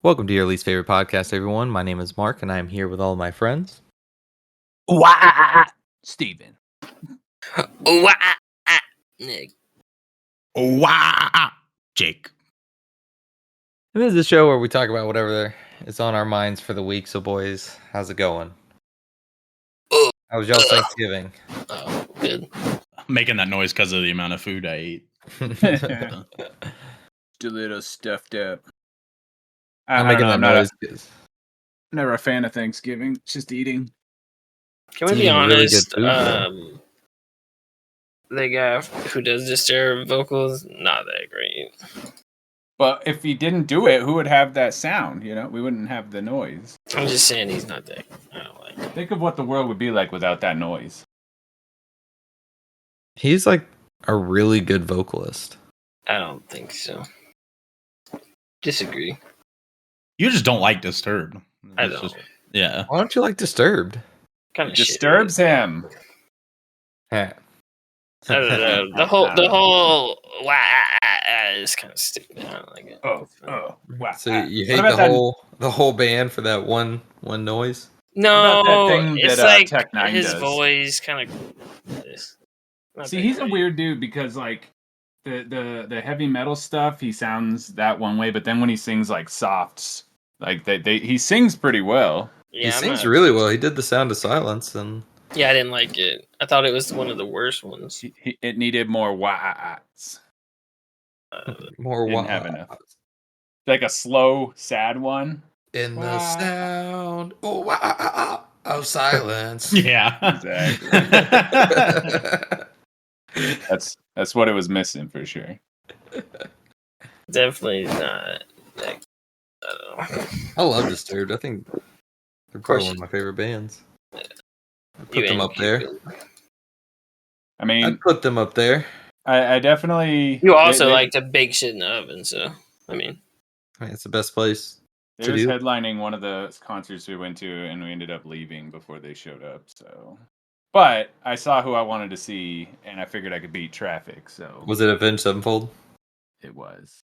Welcome to your least favorite podcast, everyone. My name is Mark, and I am here with all of my friends. Steven. Nick. Jake. And this is the show where we talk about whatever is on our minds for the week. So, boys, how's it going? How was y'all's Thanksgiving? Oh, good. I'm making that noise because of the amount of food I ate. Just a little stuffed up. I'm making that noise because Never a fan of Thanksgiving. It's just eating. Can we It's be eating really honest? good food, The guy who does Disturb vocals, not that great. But if he didn't do it, who would have that sound? You know, we wouldn't have the noise. I'm just saying he's not that. I don't like him. Think of what the world would be like without that noise. he's like a really good vocalist. I don't think so. Disagree. You just don't like Disturbed. I It's don't. just- yeah. Why don't you like Disturbed? Kind of Disturbs him. Heh. I don't know. The whole is kind of stupid. I don't like it. Wow. So you What hate about the whole band for that one noise? No, What about that thing it's that, like Tech Nine his does? voice kind of. See, he's a weird dude because like the heavy metal stuff, he sounds that one way, but then when he sings like softs, like he sings pretty well. Yeah, He sings really well. He did The Sound of Silence, and Yeah, I didn't like it. I thought it was one of the worst ones. It needed more wahs. more Didn't have enough. Like a slow, sad one. in the Wah. sound of silence. Yeah. Exactly. That's what it was missing for sure. Definitely not. Like, I don't know. I love Disturbed. I think they're probably one of my favorite bands. I put them up there. I mean, I'd put them up there. I definitely. You also like to bake shit in the oven, so I mean, It's the best place. They was do. headlining one of the concerts we went to, and we ended up leaving before they showed up. So, but I saw who I wanted to see, and I figured I could beat traffic. So Was it Avenged Sevenfold? it was.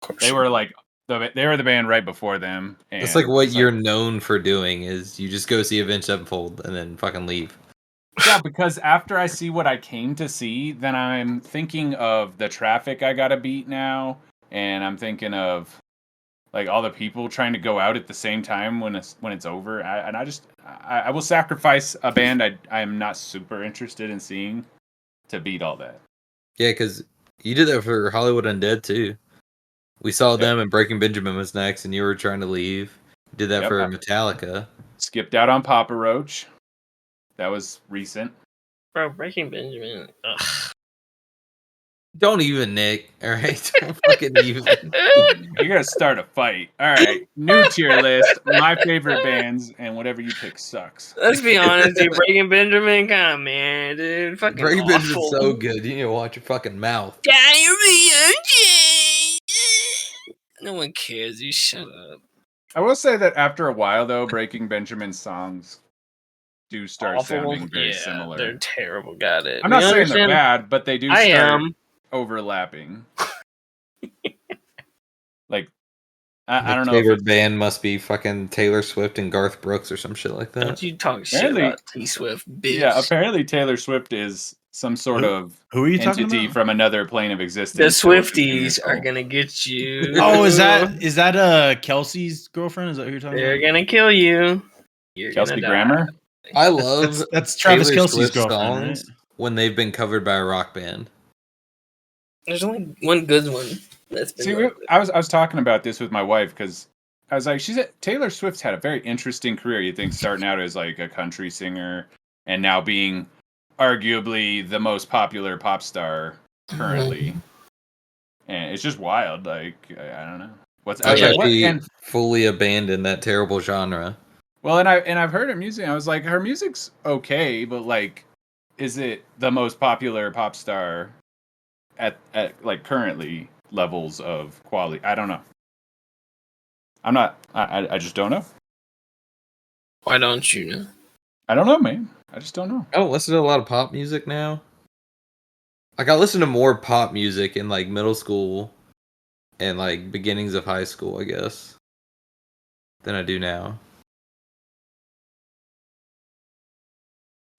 of course. They were like they were the band right before them. And It's like what it's you're known for doing is you just go see Avenged Sevenfold and then fucking leave. Yeah, because after I see what I came to see, then I'm thinking of the traffic I gotta beat now, and I'm thinking of like all the people trying to go out at the same time when it's over. I will sacrifice a band I am not super interested in seeing to beat all that. Yeah, because you did that for Hollywood Undead too. We saw them and Breaking Benjamin was next, and you were trying to leave. You did that Yep. for Metallica. Skipped out on Papa Roach. That was recent. Bro, Breaking Benjamin. Ugh. Don't even, Nick. All right, don't fucking even. You're gonna start a fight. All right, new tier list. My favorite bands, and whatever you pick sucks. Let's be honest, dude. Breaking Benjamin, kind of man, dude. Fucking Breaking awful. Benjamin's so good. You need to watch your fucking mouth. Diarrhea. No one cares. You shut up. I will say that after a while, though, Breaking Benjamin's songs do start Awful. sounding very Yeah, similar. they're terrible. Got it. I'm not You saying they're understand? bad, but they do I start am. overlapping. Like, My I don't know. If favorite it's, band must be fucking Taylor Swift and Garth Brooks or some shit like that. Don't you talk shit Apparently- about T Swift, bitch. yeah, apparently Taylor Swift is some sort of Who are you talking entity about? from another plane of existence. The so it's Swifties are musical. gonna get you. Oh, is that Kelsey's girlfriend? Is that who you're talking They're about? gonna kill you. You're Kelsey gonna die. Grammer? I love That's Travis Taylor Kelsey's Swift girlfriend, songs when they've been covered by a rock band. There's only one good one. That's been See, like- I was talking about this with my wife because I was like, Taylor Swift's had a very interesting career. You think starting out as like a country singer and now being arguably the most popular pop star currently, and it's just wild. Like I don't know what's I was like like, what- she and, fully abandoned that terrible genre. well, and I've heard her music. I was like, her music's okay, but like, is it the most popular pop star at like currently levels of quality? I don't know. I'm not. I just don't know. Why don't you know? I don't know, man. I just don't know. I don't listen to a lot of pop music now. Like I listened to more pop music in like middle school and like beginnings of high school, I guess, than I do now.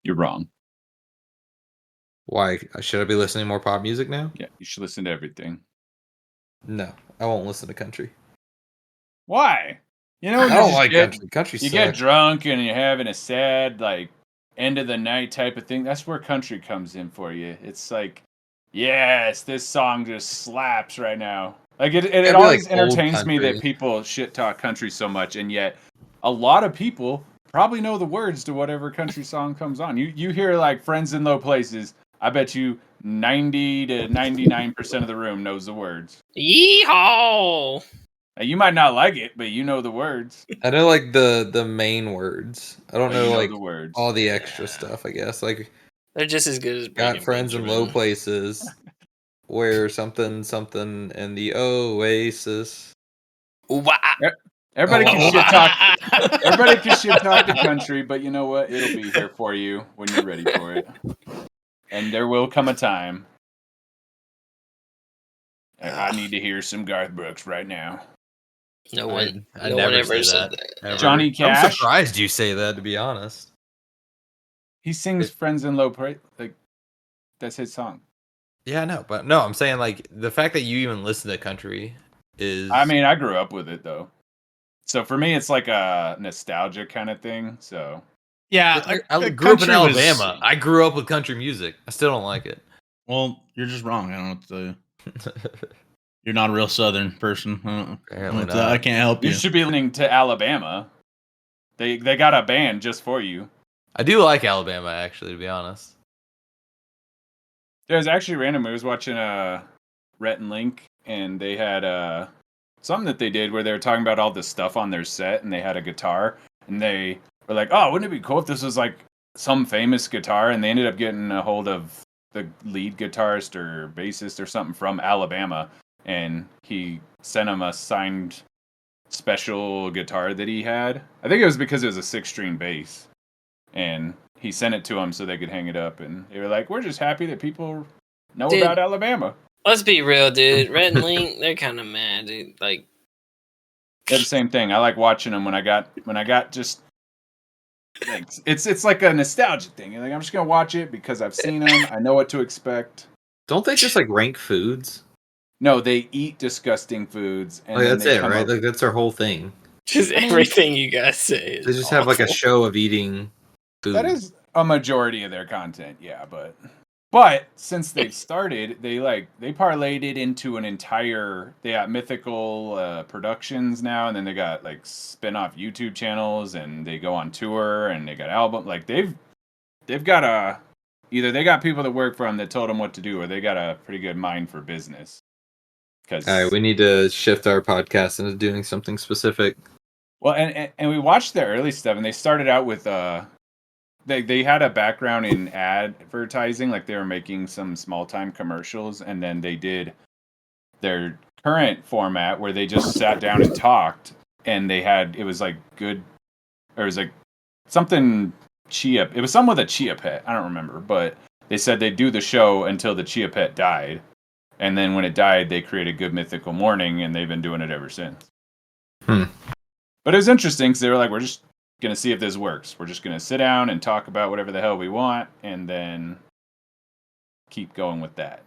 You're wrong. Why should I be listening to more pop music now? Yeah, you should listen to everything. No, I won't listen to country. Why? You know, I you don't just like get country. Country you get sucks. drunk and you're having a sad like end of the night type of thing. That's where country comes in for you. It's like, yes, this song just slaps right now. Like it Gotta be like always old entertains me that country. people shit talk country so much, and yet a lot of people probably know the words to whatever country song comes on. You hear like Friends in Low Places. I bet you 90 to 99% of the room knows the words. Yeehaw! Now, you might not like it, but you know the words. I know like the main words. I don't But know you know like the words. all the extra stuff. I guess like They're just as good as got Brandon friends in low Benjamin. places. Where something something in the oasis. Wah. Everybody Oh, can wow. shit talk. Everybody can shit talk the country, but you know what? It'll be here for you when you're ready for it. And there will come a time. I need to hear some Garth Brooks right now. No one, I no never one ever say said that. that. Ever. Johnny I'm Cash? surprised you say that, to be honest. He sings "Friends in Low Price." Like that's his song. Yeah, I know, but no, I'm saying like the fact that you even listen to country is. I mean, I grew up with it though, so for me, it's like a nostalgia kind of thing. So Yeah, I grew up in country was- Alabama. I grew up with country music. I still don't like it. Well, you're just wrong. I don't know what to tell you. You're not a real Southern person. Apparently I not. can't help you you. should be listening to Alabama. They got a band just for you. I do like Alabama, actually, to be honest. It was actually random. I was watching Rhett and Link, and they had something that they did where they were talking about all this stuff on their set, and they had a guitar, and they were like, "Oh, wouldn't it be cool if this was like some famous guitar?" And they ended up getting a hold of the lead guitarist or bassist or something from Alabama, and he sent them a signed special guitar that he had. I think it was because it was a 6-string bass, and he sent it to them so they could hang it up, and they were like, "We're just happy that people know Dude. about Alabama." Let's be real, dude. Red and Link, they're kind of mad, dude. Like, They're the same thing. I like watching them when I got just like it's like a nostalgia thing. Like I'm just gonna watch it because I've seen them. I know what to expect. Don't they just like rank foods? No, they eat disgusting foods, and Like then that's they it, come right? up. Like that's their whole thing. just everything you guys say is They just have like a awful. show of eating food. That is a majority of their content, yeah. But since they've started, they parlayed it into an entire. They got mythical productions now, and then they got like spin-off YouTube channels, and they go on tour, and they got album. Like they've got either they got people that work for them that told them what to do, or they got a pretty good mind for business. All right, we need to shift our podcast into doing something specific. Well, and we watched the early stuff, and they started out with they had a background in advertising, like they were making some small time commercials, and then they did their current format where they just sat down and talked, and it was like good, or it was like something chia. It was something with a chia pet. I don't remember, but they said they'd do the show until the chia pet died, and then when it died, they created Good Mythical Morning, and they've been doing it ever since. But it was interesting because they were like, we're just going to see if this works. We're just going to sit down and talk about whatever the hell we want and then keep going with that.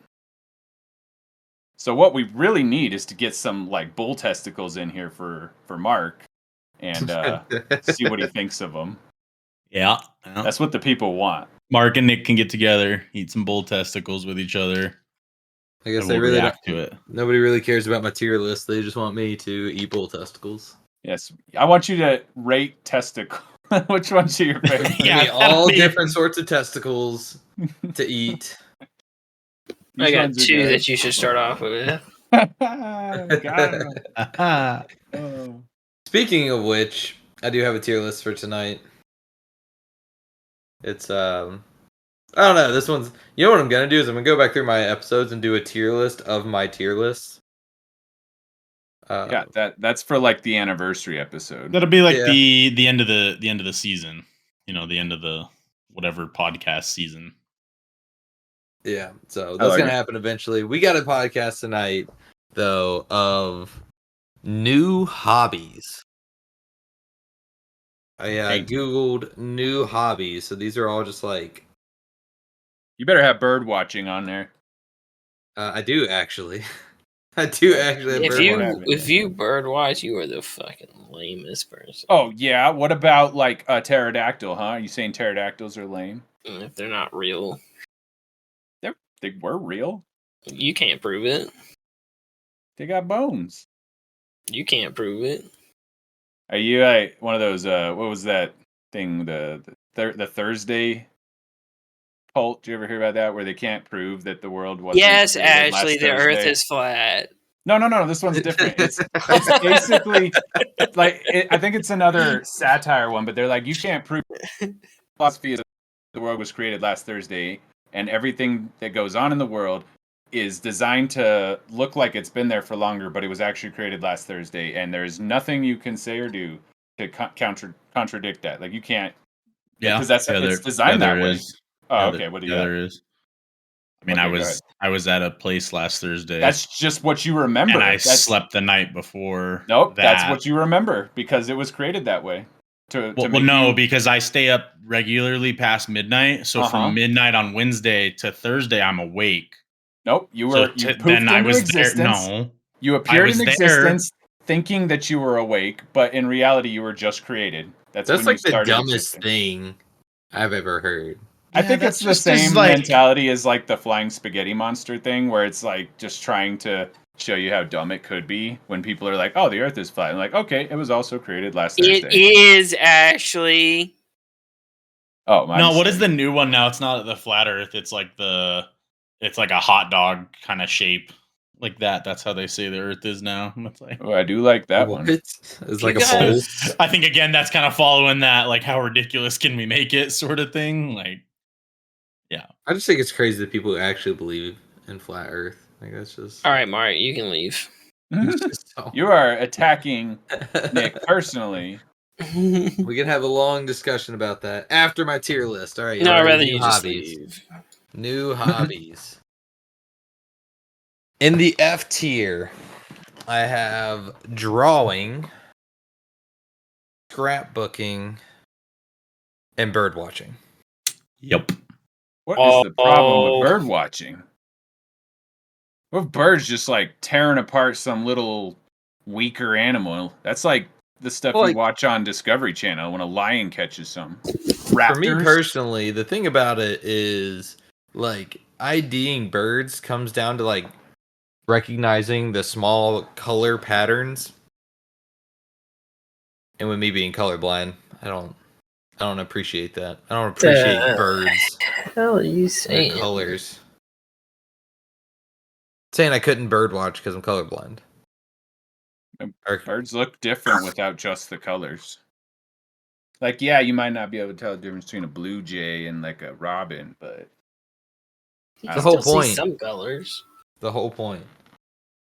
So what we really need is to get some like bull testicles in here for Mark and see what he thinks of them. Yeah. That's what the people want. Mark and Nick can get together, eat some bull testicles with each other. I guess and they we'll really react to it. Nobody really cares about my tier list. They just want me to eat bull testicles. Yes, I want you to rate testicle. Which ones are your favorite? Yeah, all different sorts of testicles to eat. I got two that you should start off with. Speaking of which, I do have a tier list for tonight. It's I don't know. This one's. You know what I'm gonna do is I'm gonna go back through my episodes and do a tier list of my tier lists. Yeah, that's for like the anniversary episode. That'll be like the end of the season. You know, the end of the whatever podcast season. Yeah, so that's gonna happen eventually. We got a podcast tonight though, of new hobbies. I Hey. googled new hobbies, so these are all just like You better have bird watching on there. I do actually. I do actually have If bird watching. you bird watch, you are the fucking lamest person. Oh yeah, what about like a pterodactyl? Huh? Are you saying pterodactyls are lame? If they're not real, They were real. you can't prove it. They got bones. You can't prove it. Are you like one of those? What was that thing? The Thursday cult. Did you ever hear about that? Where they can't prove that the world wasn't Yes, created Ashley, last the Earth Thursday? is flat. No. This one's different. It's basically like I think it's another satire one, but they're like, you can't prove philosophy is that the world was created last Thursday, and everything that goes on in the world is designed to look like it's been there for longer, but it was actually created last Thursday, and there's nothing you can say or do to contradict that. Like you can't, because it's designed that way. Is. Oh, okay. What do you got? There is. I mean, Okay, I was at a place last Thursday. That's just what you remember. And I slept the night before. Nope, that's what you remember because it was created that way. Because I stay up regularly past midnight. So from midnight on Wednesday to Thursday, I'm awake. Nope, you poofed into existence. No, you appeared in existence thinking that you were awake, but in reality, you were just created. That's when like you started the dumbest existing. thing I've ever heard. I think it's the same mentality as like the flying spaghetti monster thing, where it's like just trying to show you how dumb it could be when people are like, "Oh, the Earth is flat." I'm like, okay, it was also created last Thursday. It is actually. Oh, no! What is the new one now? It's not the flat Earth. It's like a hot dog kind of shape, like that. That's how they say the Earth is now. It's like, I do like that one. It's like a bowl. I think again, that's kind of following that, like how ridiculous can we make it, sort of thing. Like, yeah. I just think it's crazy that people actually believe in flat Earth. Like that's just. All right, Mark, you can leave. You are attacking Nick personally. We can have a long discussion about that after my tier list. All right. No, I'd rather new you hobbies. just leave. New hobbies. In the F tier, I have drawing, scrapbooking, and bird watching. Yep. What is the problem with bird watching? What if birds just like tearing apart some little weaker animal? That's like the stuff you watch on Discovery Channel when a lion catches some raptors. For me personally, the thing about it is like IDing birds comes down to like recognizing the small color patterns. And with me being colorblind, I don't appreciate that. I don't appreciate birds. What the hell are you saying? Colors. Saying I couldn't bird watch because I'm colorblind. Birds look different without just the colors. Like, yeah, you might not be able to tell the difference between a blue jay and like a robin, but the whole point. See some colors. The whole point.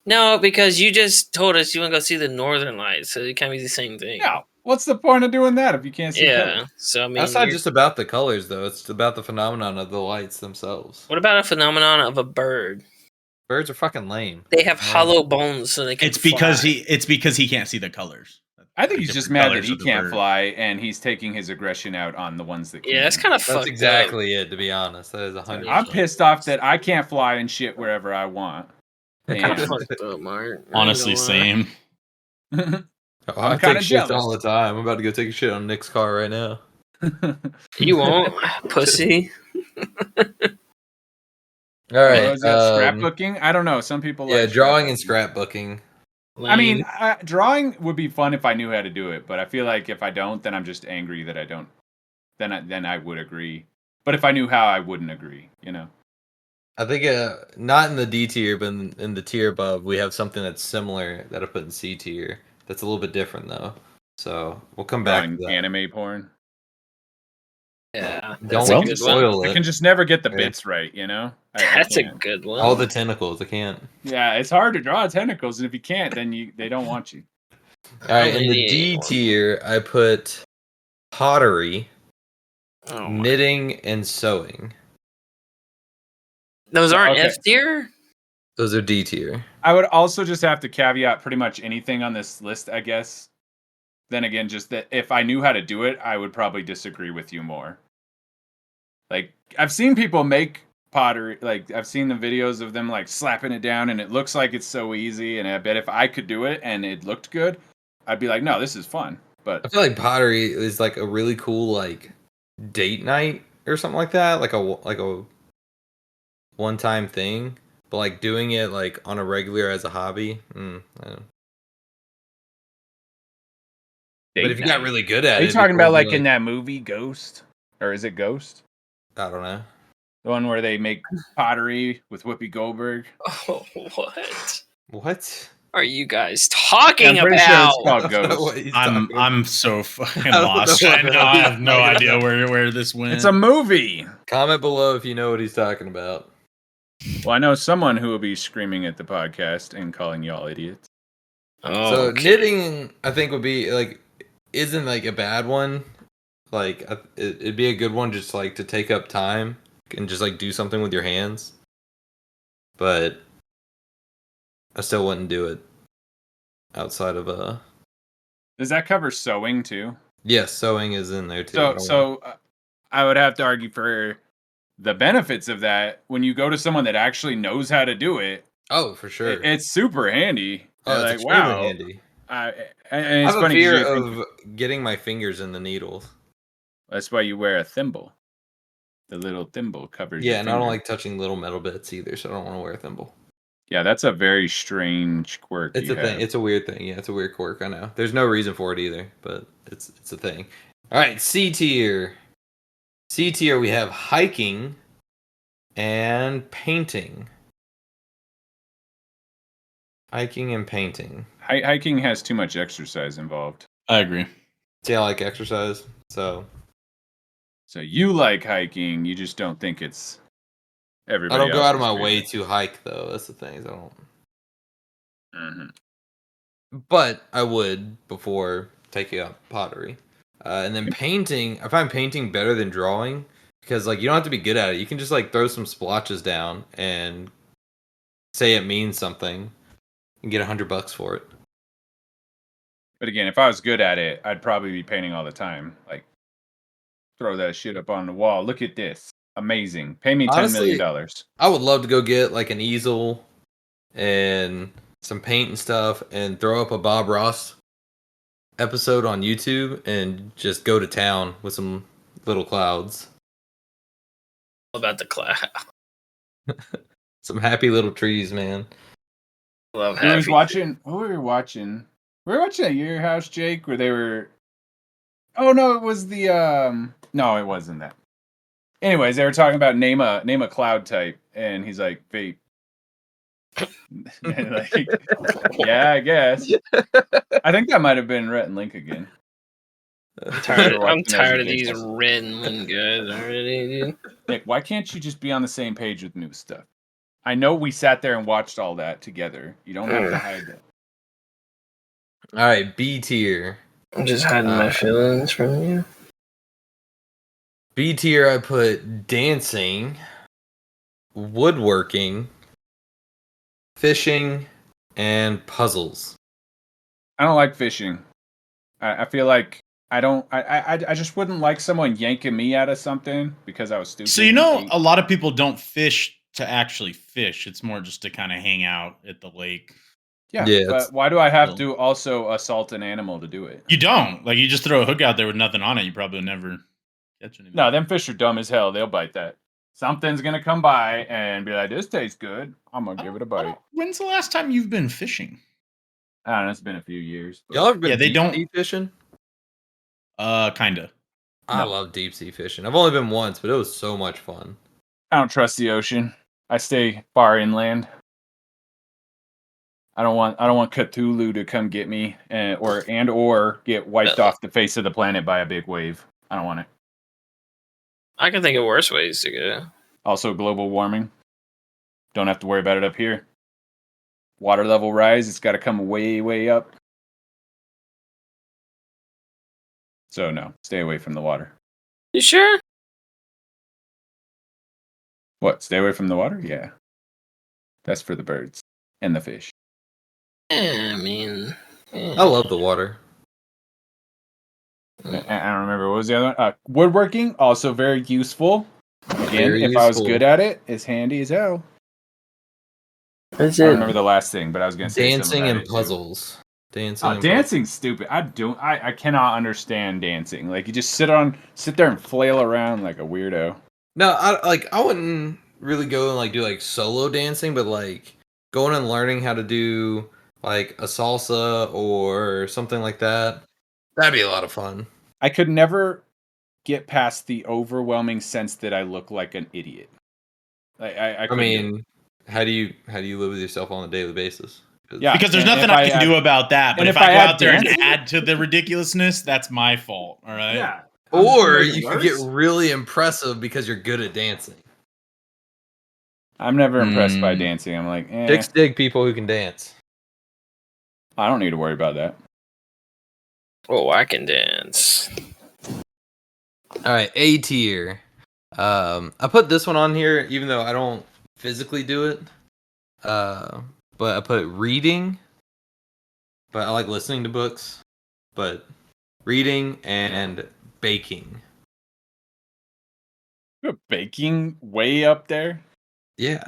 No, because you just told us you want to go see the Northern Lights, so it can't be the same thing. No, what's the point of doing that if you can't see colors? So I mean, that's not just about the colors, though. It's about the phenomenon of the lights themselves. What about a phenomenon of a bird? Birds are fucking lame. They have hollow bones, so they can. It's because he can't see the colors. I think he's just mad that he can't fly, and he's taking his aggression out on the ones that can. Yeah, that's kind of fucked That's exactly it, to be honest. That is 100%. I'm pissed off that I can't fly and shit wherever I want. Kind of fucked up, Mark. Honestly, same. I take shit all the time. I'm about to go take a shit on Nick's car right now. You won't, pussy. All right. Was that scrapbooking? I don't know. Some people like drawing and scrapbooking. I mean, drawing would be fun if I knew how to do it, but I feel like if I don't, then I'm just angry that I don't. Then I would agree. But if I knew how, I wouldn't agree. You know. I think not in the D tier, but in the tier above, we have something that's similar that I put in C tier. That's a little bit different though. So we'll come back to that. Anime porn. Yeah, don't spoil it. I can just never get the bits right, you know. That's a good one. All the tentacles, I can't. Yeah, it's hard to draw tentacles, and if you can't, then they don't want you. All right, in the D tier, I put pottery, knitting, and sewing. Those aren't F tier? Those are D tier. I would also just have to caveat pretty much anything on this list, I guess. Then again, just that if I knew how to do it, I would probably disagree with you more. Like, I've seen people make pottery, like, I've seen the videos of them, like, slapping it down, and it looks like it's so easy, and I bet if I could do it and it looked good, I'd be like, no, this is fun. I But feel like pottery is like a really cool like date night or something like that, like a one time thing. But like doing it like on a regular as a hobby, I don't- but if date you got night. really good at Are it, you it'd be talking cool about, to like, do, in that movie, Ghost? Or is it Ghost? I don't know. The one where they make pottery with Whoopi Goldberg? Oh, what What? are you guys Yeah, talking I'm pretty sure it's about? called I don't know what Ghost. he's talking about. I'm so fucking I don't lost know right what now. I he's have no talking idea about. where this went. It's a movie. Comment below if you know what he's talking about. Well, I know someone who will be screaming at the podcast and calling y'all idiots. Oh, So okay. knitting, I think would be like, isn't like a bad one. Like it'd be a good one just like to take up time and just like do something with your hands. But I still wouldn't do it outside of Does that cover sewing too? yes, sewing is in there too. I don't I would have to argue for the benefits of that. When you go to someone that actually knows how to do it, oh, for sure. it's super handy. Oh, They're it's like, extremely wow. handy. And I it's have a funny because fear you think of getting my fingers in the needles. that's why you wear a thimble. The little thimble covers Yeah, your and I don't finger. like touching little metal bits either, so I don't want to wear a thimble. Yeah, that's a very strange quirk It's you a thing. have. It's a weird thing. Yeah, it's a weird quirk. I know. There's no reason for it either, but it's a thing. All right, C tier. C tier. We have hiking and painting. Hiking and painting. Hiking has too much exercise involved. I agree. See, I like exercise, so So you like hiking, you just don't think it's I everybody don't go out of else's my way favorite. to hike though. That's the thing. Is I don't. Mhm. But I would before taking up pottery. And then painting, I find painting better than drawing because like you don't have to be good at it. You can just like throw some splotches down and say it means something and get $100 for it. But again, if I was good at it, I'd probably be painting all the time. Like, throw that shit up on the wall. Look at this. Amazing. Pay me $10 million. Honestly, I would love to go get like an easel and some paint and stuff and throw up a Bob Ross episode on YouTube and just go to town with some little clouds. About the class. Some happy little trees, man. Love Who was happy. watching? What were we watching? We were watching at your house, Jake, where they were. Oh no, it was the No, it wasn't that. Anyways, they were talking about name a cloud type, and he's like vape. And like, yeah, I guess. I think that might have been Rhett and Link again. I'm They were watching tired of those these videos. written guys already, dude. Nick, why can't you just be on the same page with new stuff? I know we sat there and watched all that together. You don't have to hide that. All right, B tier. I'm just hiding my feelings from you. B tier, I put dancing, woodworking, fishing, and puzzles. I don't like fishing. I feel like I don't. I just wouldn't like someone yanking me out of something because I was stupid. So and ate. a lot of people don't fish to actually fish. It's more just to kind of hang out at the lake. Yeah, Yeah, but why do I have to also assault an animal to do it? You don't. Like you just throw a hook out there with nothing on it, you probably never catch anything. No, them fish are dumb as hell. They'll bite that. Something's gonna come by and be like, "This tastes good. I'm gonna give it a bite." When's the last time you've been fishing? I don't know. It's been a few years. But y'all ever been they deep don't- sea fishing? Kinda. I No. love deep sea fishing. I've only been once, but it was so much fun. I don't trust the ocean. I stay far inland. I don't want Cthulhu to come get me or get wiped off the face of the planet by a big wave. I don't want it. I can think of worse ways to go. Also, global warming. Don't have to worry about it up here. Water level rise, it's got to come way, way up. So, no, stay away from the water. You sure? What, stay away from the water? Yeah. That's for the birds and the fish. Yeah, I mean, I love the water. I don't remember, what was the other one? Woodworking, also very useful. Again, Very if I was useful. good at it, it's handy as hell. That's I don't it. remember the last thing, but I was going to say something Dancing about and it, too. puzzles. Dancing. Oh, and dancing's stupid. I cannot understand dancing. Like, you just sit there and flail around like a weirdo. No, I wouldn't really go and like do like solo dancing, but like going and learning how to do like a salsa or something like that. That'd be a lot of fun. I could never get past the overwhelming sense that I look like an idiot. I I couldn't do it. mean, how do you live with yourself on a daily basis? Yeah. Because there's and nothing if I I can add- do about that. But and if if I I go add out there and dancing- add to the ridiculousness, that's my fault. All right. Yeah. I'm just gonna Or make it you could get worse. really impressive because you're good at dancing. I'm never impressed by Mm. dancing. I'm like, Chicks dig people who can dance. I don't need to worry about that. Oh, I can dance. All right, A tier. I put this one on here even though I don't physically do it. But I put reading. But I like listening to books. But reading and baking. Put baking way up there. Yeah.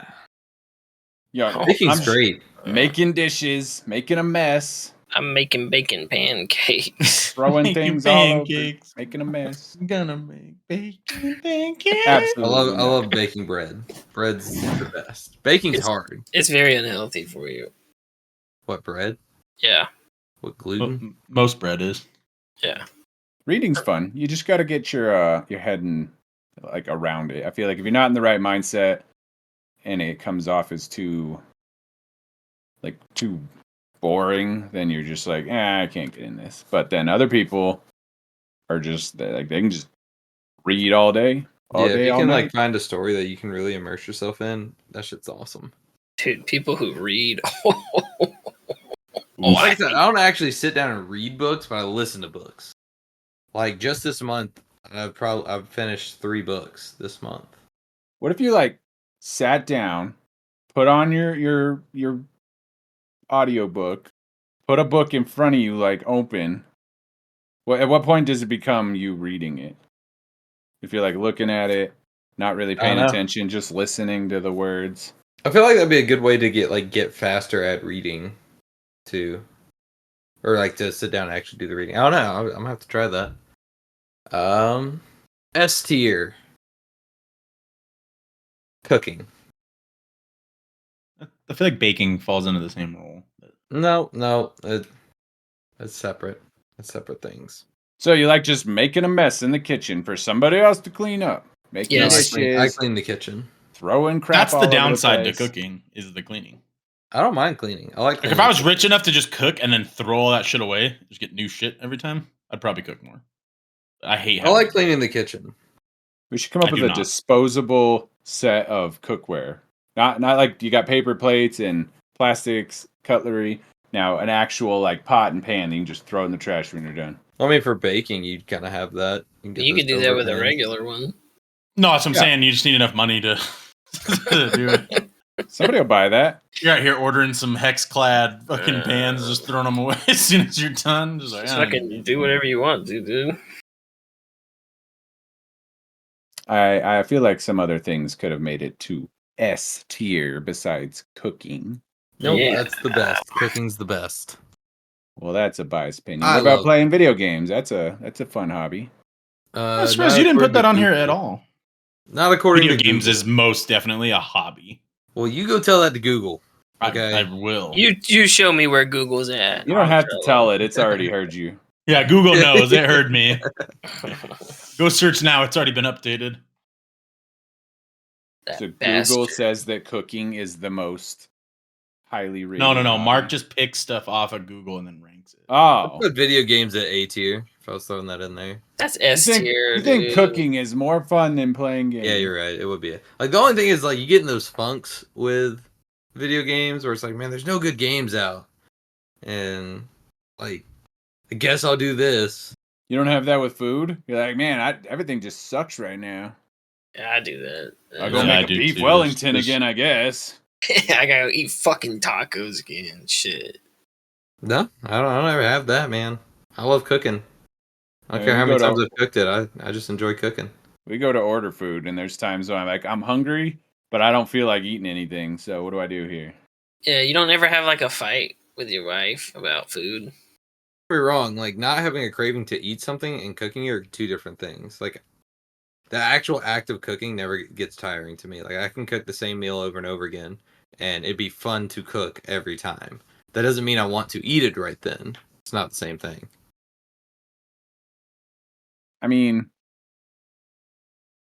Yeah, Oh, Baking's I'm great. making dishes, making a mess, I'm making bacon pancakes. throwing Making things all over, pancakes. making a mess. Gonna make bacon pancakes. Absolutely. I love baking bread. Bread's the best. Baking's hard. It's very unhealthy for you. What bread? Yeah, What gluten? Most bread is. yeah. Reading's fun. You just got to get your head in like around it. I feel like if you're not in the right mindset and it comes off as too boring, then you're just like, I can't get in this. But then other people are just they can just read all day, If you all can night. like find a story that you can really immerse yourself in, that shit's awesome. Dude, people who read. Like I said, I don't actually sit down and read books, but I listen to books. Like just this month, I've finished 3 books this month. What if you like sat down, put on your audiobook, put a book in front of you like open? At what point does it become you reading it? If you're like looking at it, not really I don't paying know. attention, just listening to the words. I feel like that'd be a good way to get faster at reading, too, or like to sit down and actually do the reading. I don't know. I'm gonna have to try that. S tier. Cooking. I feel like baking falls into the same role. No, it's separate. It's separate things. So you like just making a mess in the kitchen for somebody else to clean up, making Yes. I dishes, clean the kitchen. throwing crap. That's all the over downside to place. cooking is the cleaning. I don't mind cleaning. I like Like cleaning. if I was the kitchen. rich enough to just cook and then throw all that shit away, just get new shit every time, I'd probably cook more. I hate. I like having- cleaning the kitchen. We should come up I with do a not. disposable set of cookware. Not like you got paper plates and plastics, cutlery. Now an actual like pot and pan that you can just throw in the trash when you're done. I mean, for baking, you'd kind of have that. Get You the could do that silver with a pan. regular one. No, that's what I'm Yeah. saying. You just need enough money to, to do it. Somebody will buy that. You're out here ordering some hex-clad fucking pans, just throwing them away as soon as you're done. Just like, Just I don't fucking need do to. whatever you want to, dude. I feel like some other things could have made it to S tier besides cooking. Nope, Yeah. that's the best. Cooking's the best. Well, that's a biased opinion. I What about love- playing video games? That's a fun hobby. I'm surprised you didn't put that on here at all. Not according Video to games Google. is most definitely a hobby. Well, you go tell that to Google. I- Okay. I will. You show me where Google's at. You don't have to tell it; it's already heard you. Yeah, Google knows. It heard me. Go search now. It's already been updated. That So Google bastard. says that cooking is the most highly rated. No. hobby. Mark just picks stuff off of Google and then ranks it. I Oh, put video games at A tier. If I was throwing that in there. That's you S think, tier. you think dude. cooking is more fun than playing games? Yeah, you're right. It would be. Like the only thing is like you get in those funks with video games where it's like, man, there's no good games out, and like, I guess I'll do this. You don't have that with food. You're like, man, everything just sucks right now. Yeah, I do that. I'll go Yeah, I make a do beef too. Wellington There's- again, I guess. I gotta eat fucking tacos again. Shit. No, I don't ever have that, man. I love cooking. I don't I care mean, how we many go times to I've cooked it. I just enjoy cooking. we go to order food, and there's times when I'm like, I'm hungry, but I don't feel like eating anything. So what do I do here? Yeah, you don't ever have like a fight with your wife about food. You're wrong. Like not having a craving to eat something and cooking are two different things. Like the actual act of cooking never gets tiring to me. Like I can cook the same meal over and over again, and it'd be fun to cook every time. That doesn't mean I want to eat it right then. It's not the same thing. I mean,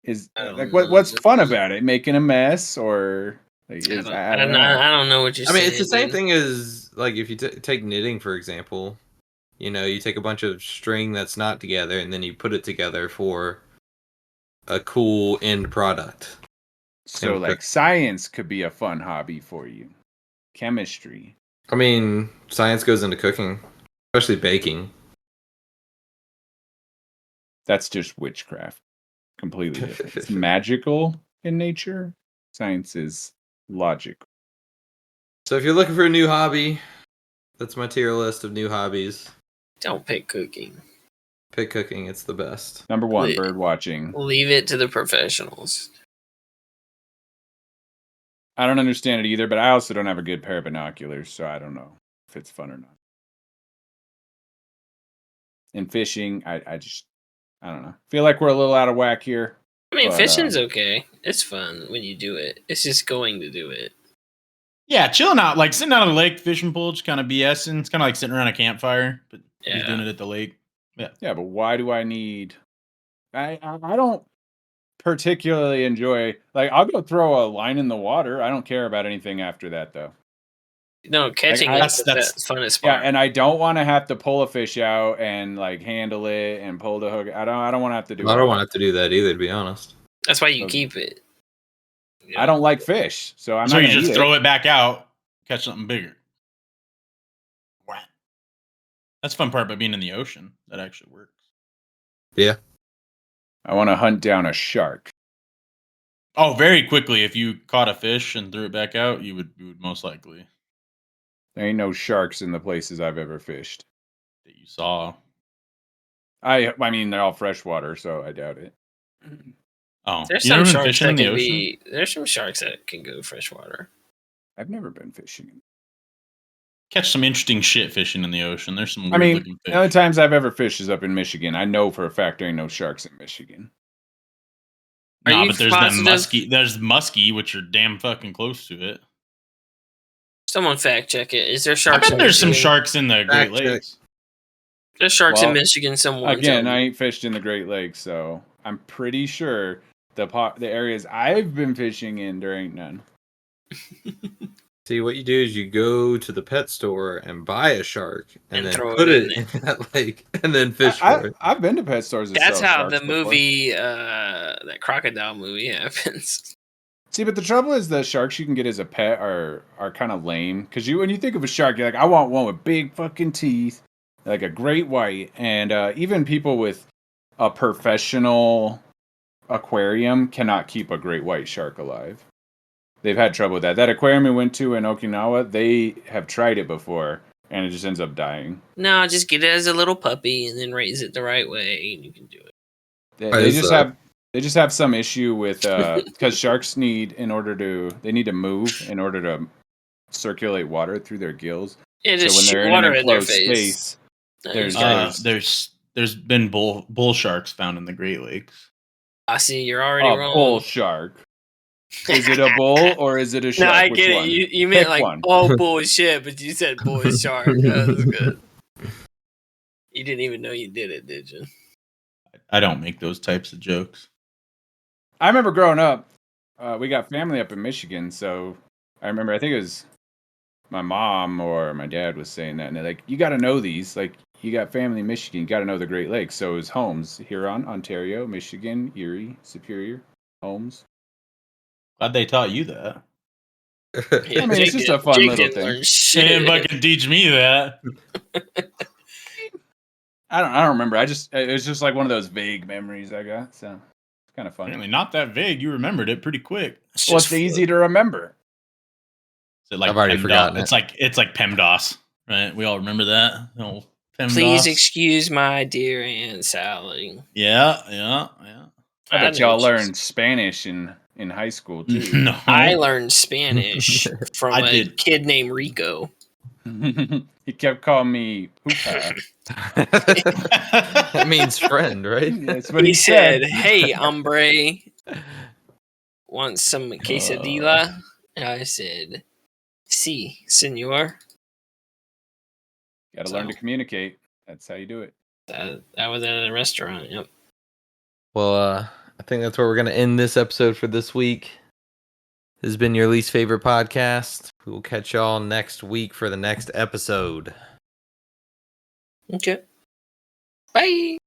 is I don't like know. what's fun about it? Making a mess or like I is don't, I don't know. I don't know what you're I mean, saying. it's the same dude. thing as like if you take knitting for example. You know, you take a bunch of string that's not together, and then you put it together for a cool end product. So And like science could be a fun hobby for you. Chemistry. I mean, science goes into cooking, especially baking. That's just witchcraft. Completely different. It's magical in nature. Science is logical. So if you're looking for a new hobby, that's my tier list of new hobbies. Don't pick cooking. Pick cooking, it's the best. Number one, Li- bird watching. Leave it to the professionals. I don't understand it either, but I also don't have a good pair of binoculars, so I don't know if it's fun or not. And fishing, I don't know. Feel like we're a little out of whack here. I mean, But, fishing's okay. It's fun when you do it. It's just going to do it. Yeah, chilling out, like sitting out on the lake, fishing pool, just kind of BSing. It's kind of like sitting around a campfire, but he's doing it at the lake. Yeah, but why do I need? I don't particularly enjoy. Like, I'll go throw a line in the water. I don't care about anything after that, though. No, catching I- is that's- the funnest Yeah, part. and I don't want to have to pull a fish out and like handle it and pull the hook. I don't want to have to do. I all don't that. want to have to do that either, to be honest. That's why you Okay. keep it. You I know? don't like fish, so I'm So not you gonna just eat throw it. it back out, catch something bigger. Wow. That's the fun part about being in the ocean. That actually works. Yeah. I want to hunt down a shark. Oh, very quickly, if you caught a fish and threw it back out, you would most likely There ain't no sharks in the places I've ever fished. that you saw. I mean, they're all freshwater, so I doubt it. Oh, There's you some never been sharks fishing that in the can ocean? be. There's some sharks that can go freshwater. I've never been fishing. Catch some interesting shit fishing in the ocean. There's some I weird mean, looking the only fish. times I've ever fished is up in Michigan. I know for a fact there ain't no sharks in Michigan. Are Nah, you but there's them positive? muskie. There's muskie, which are damn fucking close to it. Someone fact check it. Is there I sharks? bet in there's some Michigan? sharks in the Great Fact check. Lakes. There's sharks Well, in Michigan. Someone Again, tell I me. ain't fished in the Great Lakes, so I'm pretty sure the areas I've been fishing in, there ain't none. See, what you do is you go to the pet store and buy a shark and And then throw put it in it in that lake and then fish for it. I've been to pet stores that That's sell how sharks the before. movie, that crocodile movie, happens. See, but the trouble is the sharks you can get as a pet are kind of lame. Because when you think of a shark, you're like, I want one with big fucking teeth, like a great white. And even people with a professional aquarium cannot keep a great white shark alive. They've had trouble with that. That aquarium we went to in Okinawa, they have tried it before, and it just ends up dying. No, just get it as a little puppy and then raise it the right way, and you can do it. They just have some issue with because sharks need they need to move in order to circulate water through their gills. Yeah, So just when shoot they're in water an in their enclosed face. space, There's There's been bull sharks found in the Great Lakes. I see. You're already a wrong. bull shark. Is it a bull or is it a No, shark? I Which get one? it. You meant Pick like one. bullshit, but you said bull shark. That was good. You didn't even know you did it, did you? I don't make those types of jokes. I remember growing up, we got family up in Michigan, so I remember I think it was my mom or my dad was saying that, and they're like, "You got to know these. Like, you got family in Michigan, you got to know the Great Lakes." So it was Holmes, Huron, Ontario, Michigan, Erie, Superior, Holmes. Glad they taught you that. Yeah, I mean, it's just a fun Jake little didn't thing. learn They shit. didn't fucking teach me that. I don't remember. It was just like one of those vague memories I got. So it's kind of fun. Apparently not that vague. You remembered it pretty quick. It's Well, just it's easy to remember. Is it like I've already PEMDOS? forgotten It's like PEMDOS, right? We all remember that. Oh, PEMDOS. Please excuse my dear Aunt Sally. Yeah. I bet know y'all she's- learned Spanish in high school too. No, I learned Spanish from I a did. kid named Rico. He kept calling me Pupa. That means friend, right? That's what He he said, said. "Hey, hombre, want some quesadilla?" And I said, "Si, senor." Got to learn to communicate. That's how you do it. That was at a restaurant. Yep. Well, I think that's where we're going to end this episode for this week. This has been your least favorite podcast. We will catch y'all next week for the next episode. Okay. Bye.